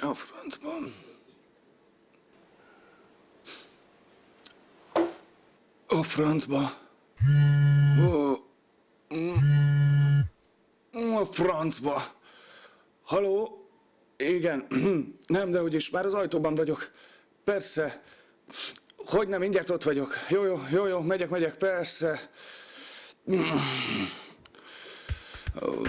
A francban. A francba. A francba. Haló? Igen. Nem, de úgyis már az ajtóban vagyok. Persze. Hogy nem, mindjárt ott vagyok. Jó, megyek, persze. Oh.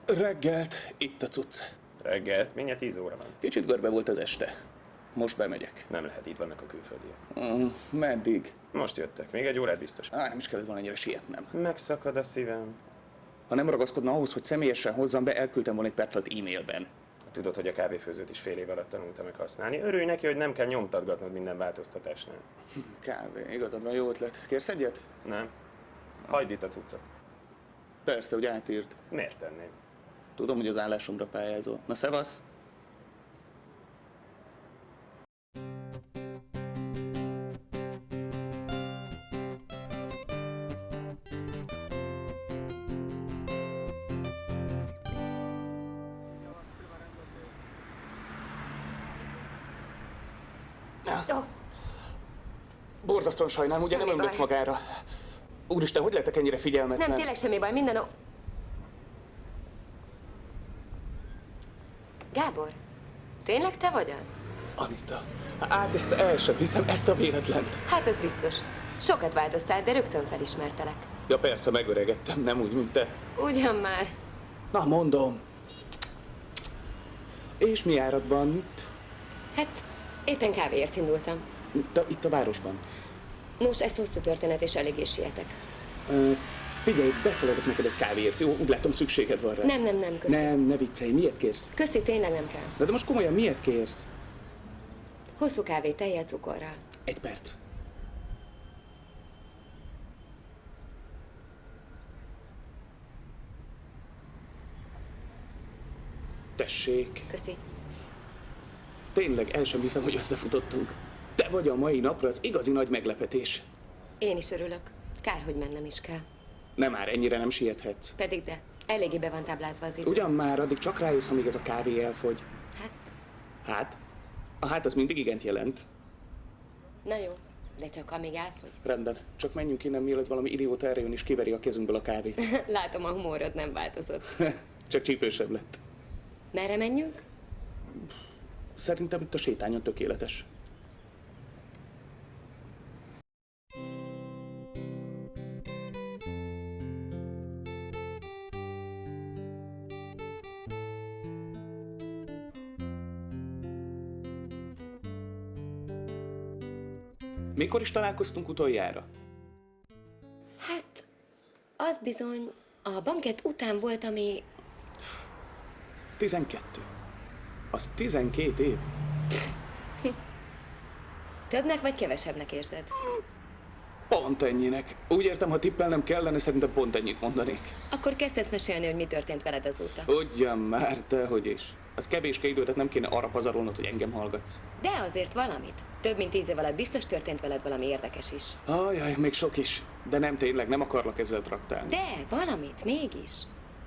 Reggelt, itt a cucc. Reggelt? Mindjárt 10 óra van. Kicsit görbe volt az este. Most bemegyek. Nem lehet, itt vannak a külföldiek. Meddig? Most jöttek, még egy órát biztos. Nem is kellett volna ennyire sietnem. Megszakad a szívem. Ha nem ragaszkodna ahhoz, hogy személyesen hozzam be, elküldtem volna egy perc alatt e-mailben. Tudod, hogy a kávéfőzőt is fél év alatt tanultam meg használni. Örülj neki, hogy nem kell nyomtatgatnod minden változtatásnál. Kávé, igazad van, jó ötlet. Kérsz egyet? Nem? Hagyd itt a cuccot. Persze, hogy átírt. Miért tenném? Tudom, hogy az állásomra pályázol. Na, szevasz! Oh, Borzasztóan sajnálom, ugye nem Semmi ömlött baj. magára. Úristen, hogy lettek ennyire figyelmetlen? nem, tényleg semmi baj, minden Gábor, tényleg te vagy az? Anita, hát ezt el sem hiszem, ezt a véletlent. Hát az biztos. Sokat változtál, de rögtön felismertelek. Ja persze, megöregettem, nem úgy, mint te. Ugyan már. Na, mondom. És mi áradban? Hát, éppen kávéért indultam. Itt a városban. Nos, ez hosszú történet, és eléggé sietek. Figyelj, beszélek neked egy kávéért, jó? Úgy látom, szükséged van rá. Nem, köszi. Nem, ne viccelj, miért kérsz? Köszi, tényleg nem kell. De most komolyan, miért kérsz? Hosszú kávé, tejjel, cukorral. Egy perc. Tessék. Köszi. Tényleg el sem hiszem, hogy összefutottunk. Te vagy a mai napra az igazi nagy meglepetés. Én is örülök. Kár, hogy mennem is kell. Nem már, ennyire nem siethetsz. Pedig de, eléggé be van táblázva az idő. Ugyan már, addig csak rájössz, amíg ez a kávé elfogy. Hát, Hát? A hát az mindig igent jelent. na jó, de csak amíg elfogy. Rendben, csak menjünk innen, mielőtt valami idióta erre jön és kiveri a kezünkből a kávét. Látom, a humorod nem változott. Csak csípősebb lett. Merre menjünk? Szerintem itt a sétányon tökéletes. Mikor is találkoztunk utoljára? Hát, az bizony, a bankett után volt, ami... 12. Az 12 év. Többnek vagy kevesebbnek érzed? Pont ennyinek. Úgy értem, ha tippelnem kellene, szerintem pont ennyit mondanék. Akkor kezdesz mesélni, hogy mi történt veled azóta. Ugyan már, dehogy is. Az kevéske időt nem kéne arra pazarolnod, hogy engem hallgatsz. De azért valamit. Több mint 10 év alatt biztos történt veled valami érdekes is. Ajaj, még sok is. De nem tényleg, nem akarlak ezzel traktálni. De, valamit, mégis.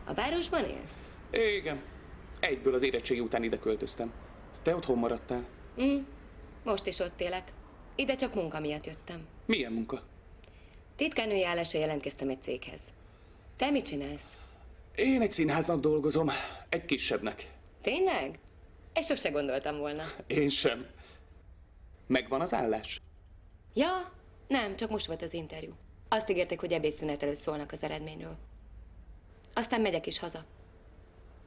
A városban élsz? Igen. Egyből az érettségi után ide költöztem. Te otthon maradtál. Most is ott élek. Ide csak munka miatt jöttem. Milyen munka? Titkárnői állásra jelentkeztem egy céghez. Te mit csinálsz? Én egy színháznak dolgozom. Egy kisebbnek. Tényleg? Ezt sose gondoltam volna. Én sem. Megvan az állás? Ja, nem, csak most volt az interjú. Azt ígérték, hogy ebédszünet előtt szólnak az eredményről. Aztán megyek is haza.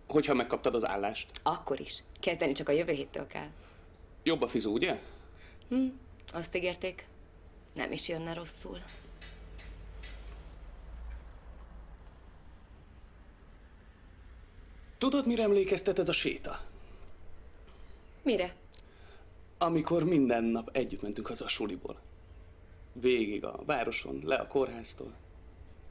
Hogyha megkaptad az állást. Akkor is. Kezdeni csak a jövő héttől kell. Jobb a fizu, ugye? Azt ígérték, nem is jönne rosszul. Tudod, mire emlékeztet ez a séta? Mire? Amikor minden nap együtt mentünk haza a suliból. Végig a városon, le a kórháztól.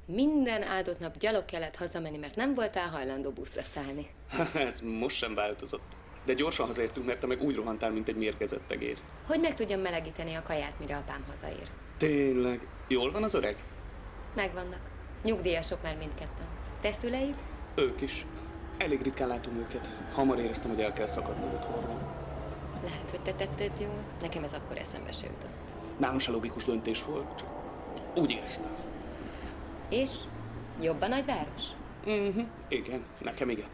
Minden áldott nap gyalog kellett hazamenni, mert nem voltál hajlandó buszra szállni. Ez most sem változott. De gyorsan hazaértünk, mert te meg úgy rohantál, mint egy mérgezett tegér. Hogy meg tudjam melegíteni a kaját, mire apám hazaér? Tényleg. Jól van az öreg? Megvannak. Nyugdíjasok már mindketten. Te szüleid? Ők is. Elég ritkán látom őket. Hamar éreztem, hogy el kell szakadnom otthonról. Lehet, hogy te tetted jól. Nekem ez akkor eszembe se jutott. Nálam se logikus döntés volt, csak úgy éreztem. És? Jobb a nagyváros? Igen, nekem igen.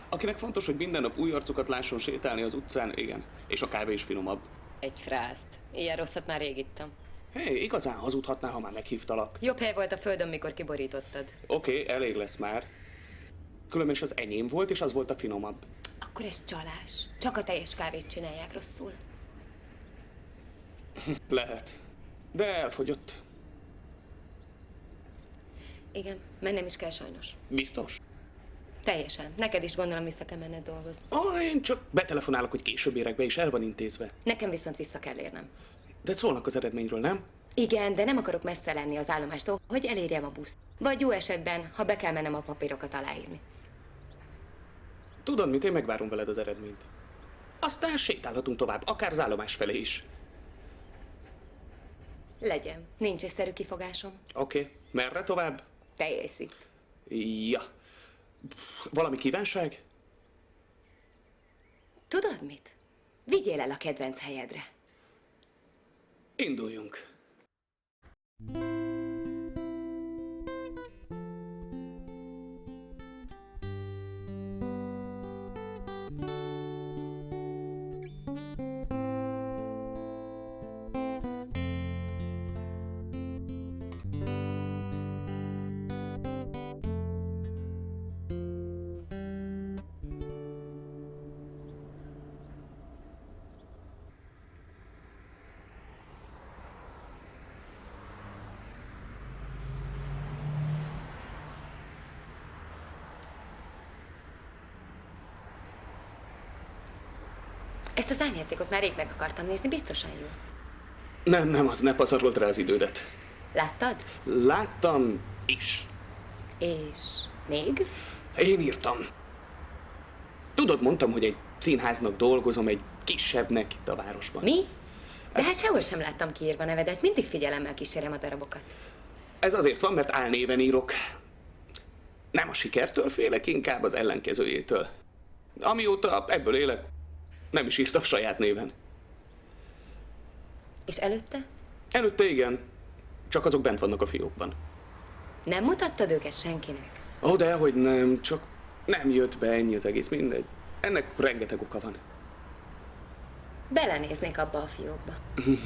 Akinek fontos, hogy minden nap új arcokat lásson sétálni az utcán, igen. És a kávé is finomabb. Egy frászt. Ilyen rosszat már rég ittam. Hé, igazán hazudhatnál, ha már meghívtalak. Jobb hely volt a földön, mikor kiborítottad. Oké, elég lesz már. Különben is az enyém volt, és az volt a finomabb. Akkor ez csalás. Csak a teljes kávét csinálják rosszul. Lehet. De elfogyott. Igen, mennem is kell sajnos. Biztos. Teljesen. Neked is gondolom vissza kell menned dolgozni. Én csak betelefonálok, hogy később érek be, és el van intézve. Nekem viszont vissza kell érnem. De szólnak az eredményről, nem? Igen, de nem akarok messze lenni az állomástól, hogy elérjem a buszt. Vagy jó esetben, ha be kell mennem a papírokat aláírni. Tudod mit, én megvárom veled az eredményt. Aztán sétálhatunk tovább, akár az állomás felé is. Legyen. Nincs észszerű kifogásom. Oké, merre tovább? Te élsz itt. Ja. Valami kívánság? Tudod mit? Vigyél el a kedvenc helyedre. Induljunk. Ezt az árnyékot már rég meg akartam nézni, biztosan jó. Nem, az ne pazarolt rá az idődet. Láttad? Láttam is. És még? Én írtam. Tudod, mondtam, hogy egy színháznak dolgozom, egy kisebbnek itt a városban. Mi? De hát sehol sem láttam kiírva nevedet, mindig figyelemmel kísérem a darabokat. Ez azért van, mert álnéven írok. Nem a sikertől félek, inkább az ellenkezőjétől. Amióta ebből élek, nem is írtam saját néven. És előtte? Előtte igen, csak azok bent vannak a fiókban. Nem mutattad őket senkinek? Ó, dehogy nem, csak nem jött be, ennyi az egész, mindegy. Ennek rengeteg oka van. Belenéznék abba a fiókba.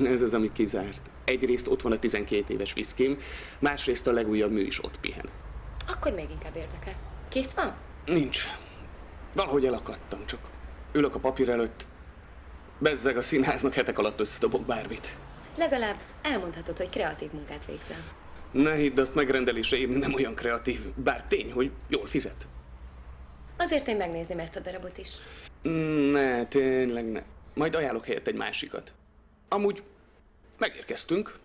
Ez az, ami kizárt. Egyrészt ott van a 12 éves viszkim, másrészt a legújabb mű is ott pihen. Akkor még inkább érdekel. Kész van? Nincs. Valahogy elakadtam, csak ülök a papír előtt. Bezzeg a színháznak hetek alatt összedobok bármit. Legalább elmondhatod, hogy kreatív munkát végzel. Ne hidd, azt megrendelésre írni nem olyan kreatív, bár tény, hogy jól fizet. Azért én megnézném ezt a darabot is. Ne, tényleg ne. Majd ajánlok helyett egy másikat. Amúgy megérkeztünk.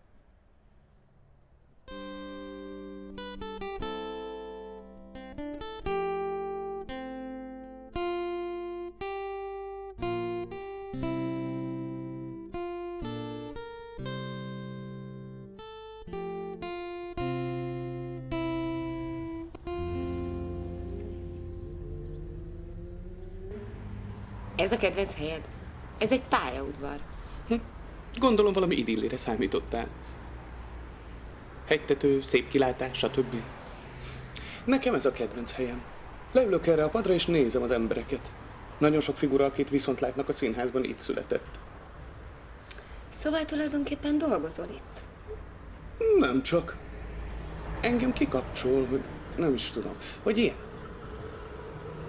Ez a kedvenc helyed? Ez egy pályaudvar. Gondolom valami idillére számítottál. Hegytető, szép kilátás, stb. Nekem ez a kedvenc helyem. Leülök erre a padra és nézem az embereket. Nagyon sok figura, akit viszont látnak a színházban, itt született. Szóval tulajdonképpen dolgozol itt. Nem csak. Engem kikapcsol, hogy nem is tudom, hogy ilyen.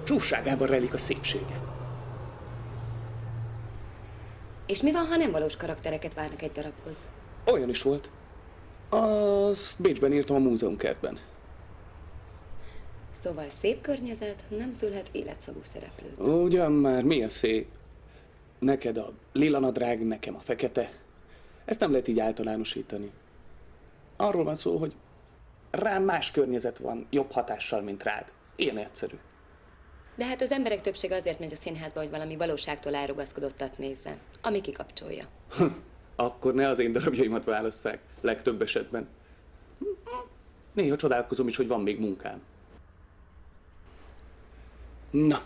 Csúfságában rejlik a szépsége. És mi van, ha nem valós karaktereket várnak egy darabhoz? Olyan is volt. Azt Bécsben írtam a múzeumkertben. Szóval szép környezet nem szülhet életszagú szereplőt. Ugyan már, mi a szép? Neked a lila nadrág, nekem a fekete. Ezt nem lehet így általánosítani. Arról van szó, hogy rám más környezet van, jobb hatással, mint rád. Ilyen egyszerű. De hát az emberek többsége azért megy a színházba, hogy valami valóságtól elrugaszkodottat nézzen, ami kikapcsolja. Akkor ne az én darabjaimat válasszák, legtöbb esetben. Néha csodálkozom is, hogy van még munkám. Na,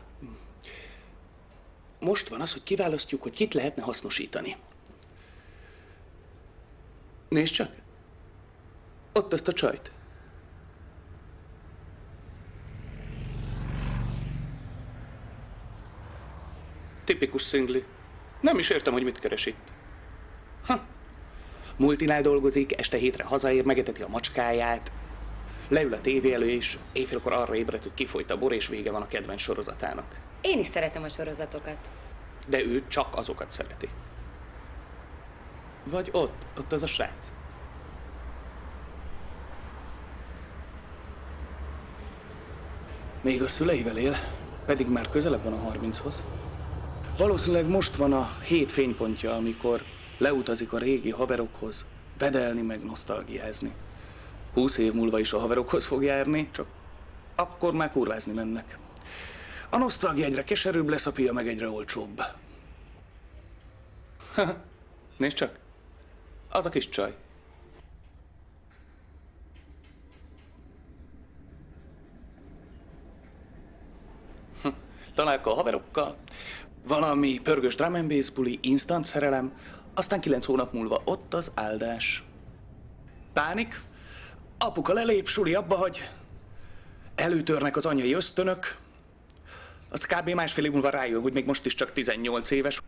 most van az, hogy kiválasztjuk, hogy kit lehetne hasznosítani. Nézd csak! Ott azt a csajt. Tipikus szingli. Nem is értem, hogy mit keres itt. Multinál dolgozik, este hétre hazaér, megeteti a macskáját, leül a tévé elő, és éjfélkor arra ébred, hogy kifolyt a bor, és vége van a kedvenc sorozatának. Én is szeretem a sorozatokat. De ő csak azokat szereti. Vagy ott az a srác. Még a szüleivel él, pedig már közelebb van a 30-hoz. Valószínűleg most van a 7 fénypontja, amikor leutazik a régi haverokhoz, vedelni meg nosztalgiázni. 20 év múlva is a haverokhoz fog járni, csak akkor már kurvázni mennek. A nosztalgia egyre keserűbb lesz, a pia meg egyre olcsóbb. Nézd csak, az a kis csaj. Találkozol a haverokkal, valami pörgős drum and bass buli, instant szerelem, aztán 9 hónap múlva ott az áldás. Pánik, apuka lelép, suli abba hagy, előtörnek az anyai ösztönök, az kb. Másfél év múlva rájön, hogy még most is csak 18 éves.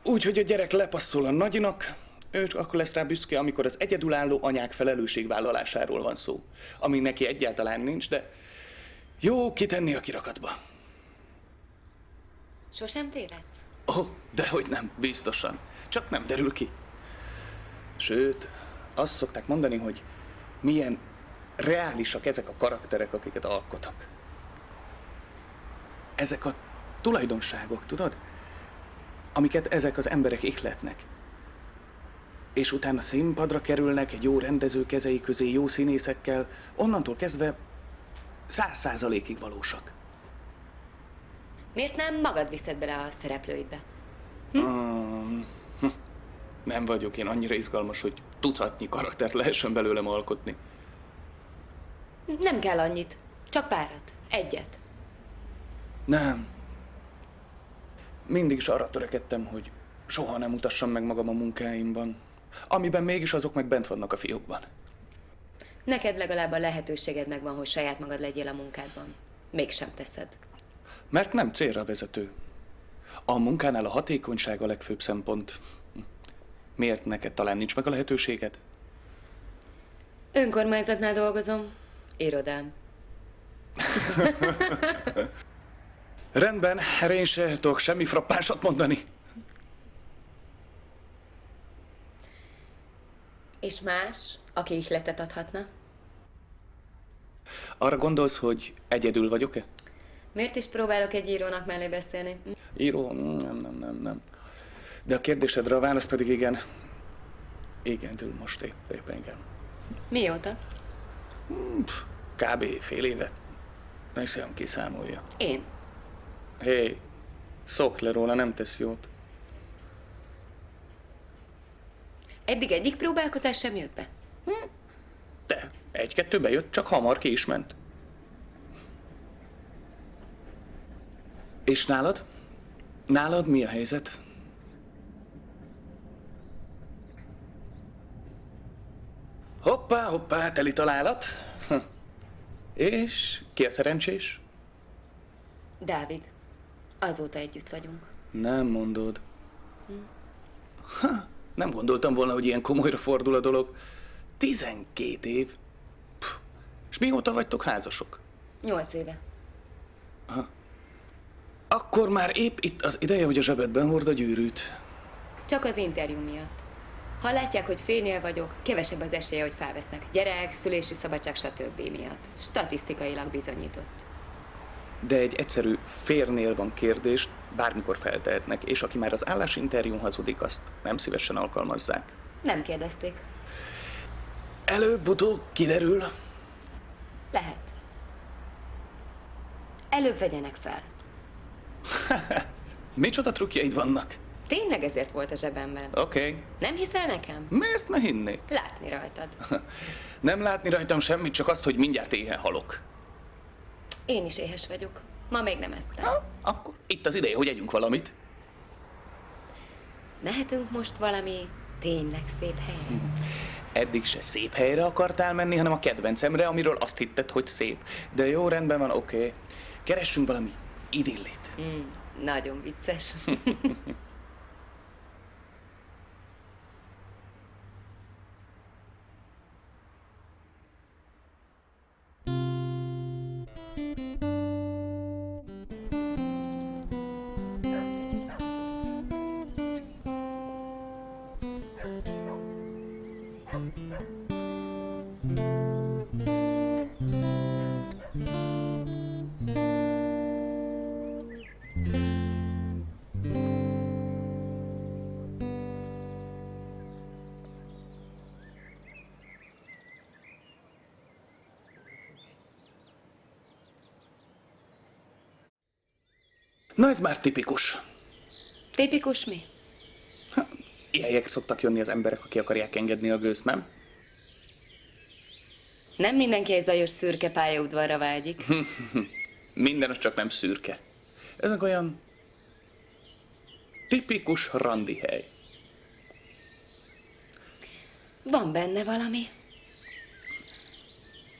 Úgyhogy a gyerek lepasszol a nagyinak, ő csak akkor lesz rá büszke, amikor az egyedülálló anyák felelősségvállalásáról van szó, ami neki egyáltalán nincs, de jó kitenni a kirakatba. Sosem tévedsz? Dehogy nem, biztosan. Csak nem derül ki. Sőt, azt szokták mondani, hogy milyen reálisak ezek a karakterek, akiket alkotok. Ezek a tulajdonságok, tudod? Amiket ezek az emberek ihletnek. És utána színpadra kerülnek egy jó rendező kezei közé, jó színészekkel, onnantól kezdve 100%-ig valósak. Miért nem magad viszed bele a szereplőidbe? Nem vagyok én annyira izgalmas, hogy tucatnyi karaktert lehessen belőlem alkotni. Nem kell annyit, csak párat, egyet. Nem. Mindig is arra törekedtem, hogy soha nem mutassam meg magam a munkáimban, amiben mégis azok meg bent vannak a fiókban. Neked legalább a lehetőséged megvan, hogy saját magad legyél a munkádban. Mégsem teszed. Mert nem célra vezető. A munkánál a hatékonyság a legfőbb szempont. Miért neked talán nincs meg a lehetőséged? Önkormányzatnál dolgozom. Irodám. Rendben, erre én se tudok semmi frappánsat mondani. És más, aki ihletet adhatna? Arra gondolsz, hogy egyedül vagyok-e? Miért is próbálok egy írónak mellé beszélni? Író? Nem. De a kérdésedre a válasz pedig igen. Igen, tőle most éppen igen. Mióta? Kb. fél éve. Ne hiszem, kiszámolja. Én. Hé, szokj le róla, nem tesz jót. Eddig egyik próbálkozás sem jött be. De egy-kettő bejött, csak hamar ki is ment. És nálad? Nálad mi a helyzet? Hoppá, teli találat. És ki a szerencsés? Dávid. Azóta együtt vagyunk. Nem mondod. Nem gondoltam volna, hogy ilyen komolyra fordul a dolog. 12 év. És mióta vagytok házasok? 8 éve. Akkor már épp itt az ideje, hogy a zsebedben hord a gyűrűt. Csak az interjú miatt. Ha látják, hogy férnél vagyok, kevesebb az esélye, hogy felvesznek. Gyerek, szülési szabadság, stb. Miatt. Statisztikailag bizonyított. De egy egyszerű férnél van kérdést bármikor feltehetnek, és aki már az állásinterjún hazudik, azt nem szívesen alkalmazzák. Nem kérdezték. Előbb-utóbb kiderül. Lehet. Előbb vegyenek fel. Micsoda trükkjeid vannak? Tényleg ezért volt a zsebemben. Oké. Nem hiszel nekem? Miért ne hinnék? Látni rajtad. Nem látni rajtam semmit, csak azt, hogy mindjárt éhen halok. Én is éhes vagyok. Ma még nem ettem. Akkor itt az ideje, hogy együnk valamit. Mehetünk most valami tényleg szép helyre? Eddig se szép helyre akartál menni, hanem a kedvencemre, amiről azt hitted, hogy szép. De jó, rendben van, oké. Keressünk valami idillit. Nagyon vicces. Na ez már tipikus. Tipikus mi? Ilyen helyekre szoktak jönni az emberek, aki akarják engedni a gőzt, nem? Nem mindenki egy zajos szürke pályaudvarra vágyik. Minden az csak nem szürke. Ezek olyan tipikus randi hely. Van benne valami.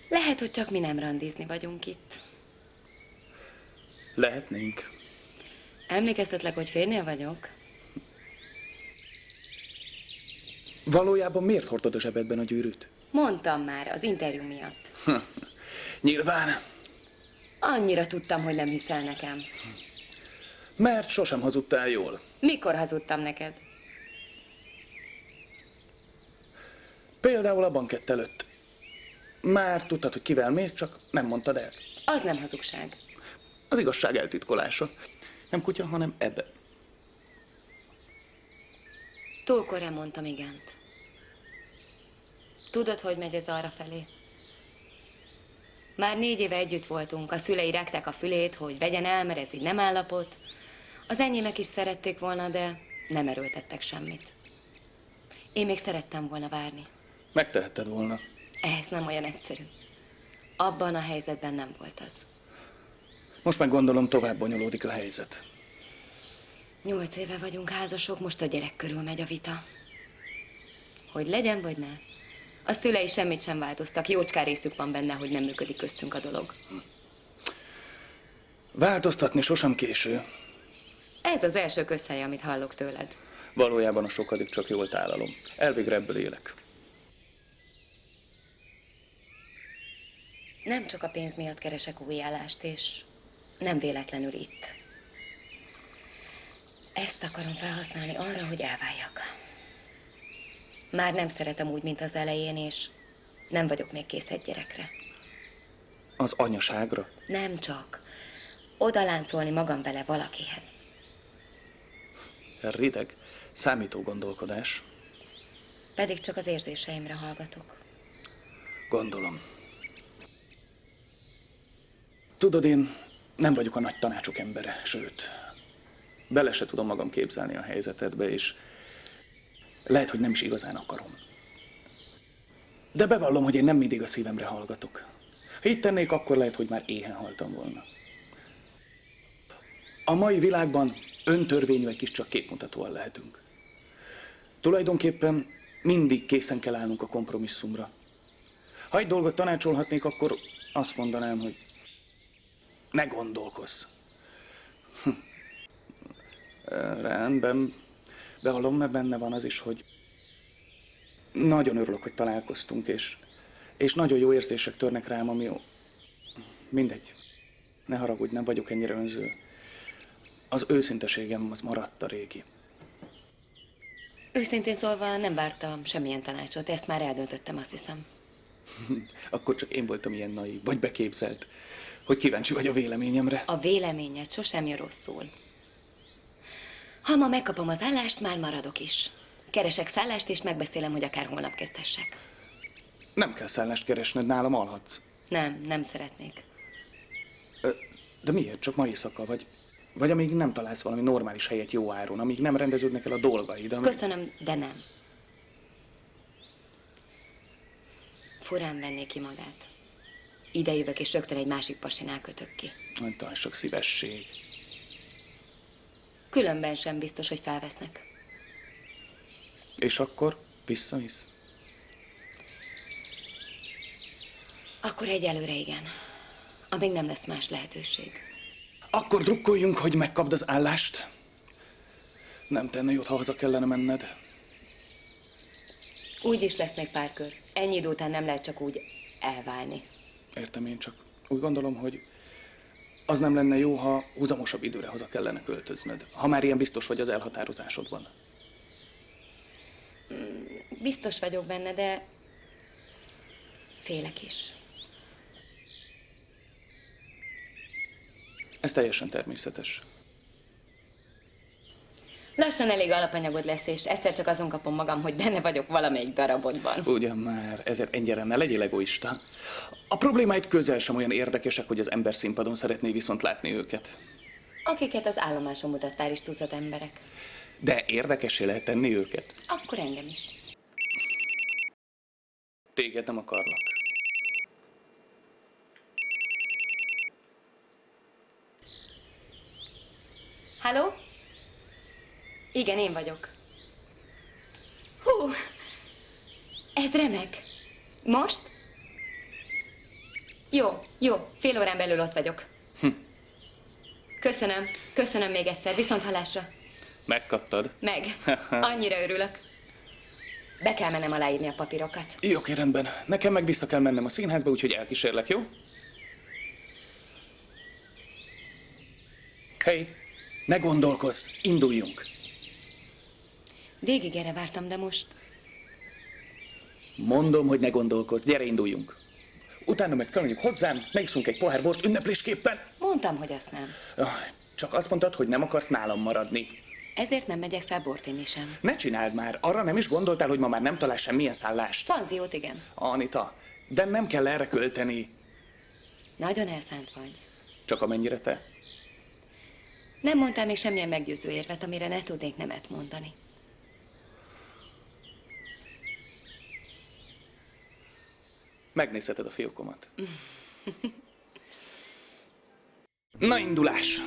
Lehet, hogy csak mi nem randizni vagyunk itt. Lehetnénk. Emlékeztetlek, hogy férnél vagyok? Valójában miért hordod a zsebedben a gyűrűt? Mondtam már, az interjú miatt. Nyilván, Annyira tudtam, hogy nem hiszel nekem. mert sosem hazudtál jól. Mikor hazudtam neked? Például a bankett előtt. Már tudtad, hogy kivel mész, csak nem mondtad el. Az nem hazugság. Az igazság eltitkolása. Nem kutya, hanem ebbe. Túl korán mondtam igent. Tudod, hogy megy ez arra felé? Már 4 éve együtt voltunk, a szülei rágták a fülét, hogy vegyen el, mert ez így nem állapot. Az enyémek is szerették volna, de nem erőltettek semmit. Én még szerettem volna várni. Megtehetted volna. Ez nem olyan egyszerű. Abban a helyzetben nem volt az. Most meg gondolom, tovább bonyolódik a helyzet. 8 éve vagyunk házasok, most a gyerek körül megy a vita. Hogy legyen vagy ne? A szülei semmit sem változtak, jócskán részük van benne, hogy nem működik köztünk a dolog. Változtatni sosem késő. Ez az első közhely, amit hallok tőled. Valójában a sokadik csak jól tálalom. Elvégre ebből élek. Nem csak a pénz miatt keresek új állást, és nem véletlenül itt. Ezt akarom felhasználni arra, hogy elváljak. Már nem szeretem úgy, mint az elején, és nem vagyok még kész egy gyerekre. Az anyaságra? Nem csak. Odaláncolni magam bele valakihez. Rideg, számító gondolkodás. Pedig csak az érzéseimre hallgatok. Gondolom. Tudod, én nem vagyok a nagy tanácsok embere, sőt, bele se tudom magam képzelni a helyzetedbe, és lehet, hogy nem is igazán akarom. De bevallom, hogy én nem mindig a szívemre hallgatok. Ha így tennék, akkor lehet, hogy már éhen haltam volna. A mai világban öntörvényűek is csak képmutatóan lehetünk. Tulajdonképpen mindig készen kell állnunk a kompromisszumra. Ha egy dolgot tanácsolhatnék, akkor azt mondanám, hogy ne gondolkozz. Rendben, bevallom, mert benne van az is, hogy nagyon örülök, hogy találkoztunk, és nagyon jó érzések törnek rám, ami jó. Mindegy. Ne haragudj, nem vagyok ennyire önző. Az őszinteségem az maradt a régi. Őszintén szólva nem vártam semmilyen tanácsot, ezt már eldöntöttem, azt hiszem. Akkor csak én voltam ilyen naív, vagy beképzelt, hogy kíváncsi vagy a véleményemre. A véleményed sosem jön rosszul. Ha ma megkapom az állást, már maradok is. Keresek szállást, és megbeszélem, hogy akár holnap kezdhessek. Nem kell szállást keresned, nálam alhatsz. Nem szeretnék. De miért? Csak ma éjszaka vagy? Vagy amíg nem találsz valami normális helyet jó áron, amíg nem rendeződnek el a dolgaid, amíg... Köszönöm, de nem. Furán venné ki magát. Ide jövök, és rögtön egy másik pasinál kötök ki. Nagyon sok szívesség. Különben sem biztos, hogy felvesznek. És akkor visszavisz? Akkor egyelőre igen. Amíg nem lesz más lehetőség. Akkor drukkoljunk, hogy megkapd az állást. Nem tenne jót, ha haza kellene menned. Úgy is lesz még pár kör. Ennyi idő után nem lehet csak úgy elválni. Értem, én csak úgy gondolom, hogy az nem lenne jó, ha húzamosabb időre haza kellene költöznöd. Ha már ilyen biztos vagy az elhatározásodban. Biztos vagyok benne, de félek is. Ez teljesen természetes. Lassan elég alapanyagod lesz, és egyszer csak azon kapom magam, hogy benne vagyok valamelyik darabodban. Ugyan már, ezért ennyire ne legyél egoista. A problémáid közel sem olyan érdekesek, hogy az ember színpadon szeretné viszont látni őket. Akiket az állomáson mutattál is tucat emberek. De érdekessé lehet tenni őket. Akkor engem is. Téged nem akarlak. Halló? Igen, én vagyok. Hú, ez remek. Most? Jó, fél órán belül ott vagyok. Köszönöm még egyszer, viszont hallásra. Megkaptad? Meg, annyira örülök. Be kell mennem aláírni a papírokat. Jó, oké, rendben. Nekem meg vissza kell mennem a színházba, úgyhogy elkísérlek, jó? Hey, ne gondolkozz, induljunk. Végig erre vártam, de most... Mondom, hogy ne gondolkozz, gyere, induljunk. Utána meg felmegyünk hozzám, megiszunk egy pohár bort ünneplésképpen. Mondtam, hogy azt nem. Csak azt mondtad, hogy nem akarsz nálam maradni. Ezért nem megyek fel bort inni sem. Ne csináld már, arra nem is gondoltál, hogy ma már nem találsz semmilyen szállást. Panziót, igen. Anita, de nem kell erre költeni. Nagyon elszánt vagy. Csak amennyire te. Nem mondtál még semmilyen meggyőző érvet, amire ne tudnék nemet mondani. Megnézheted a fiókomat. Na, indulás!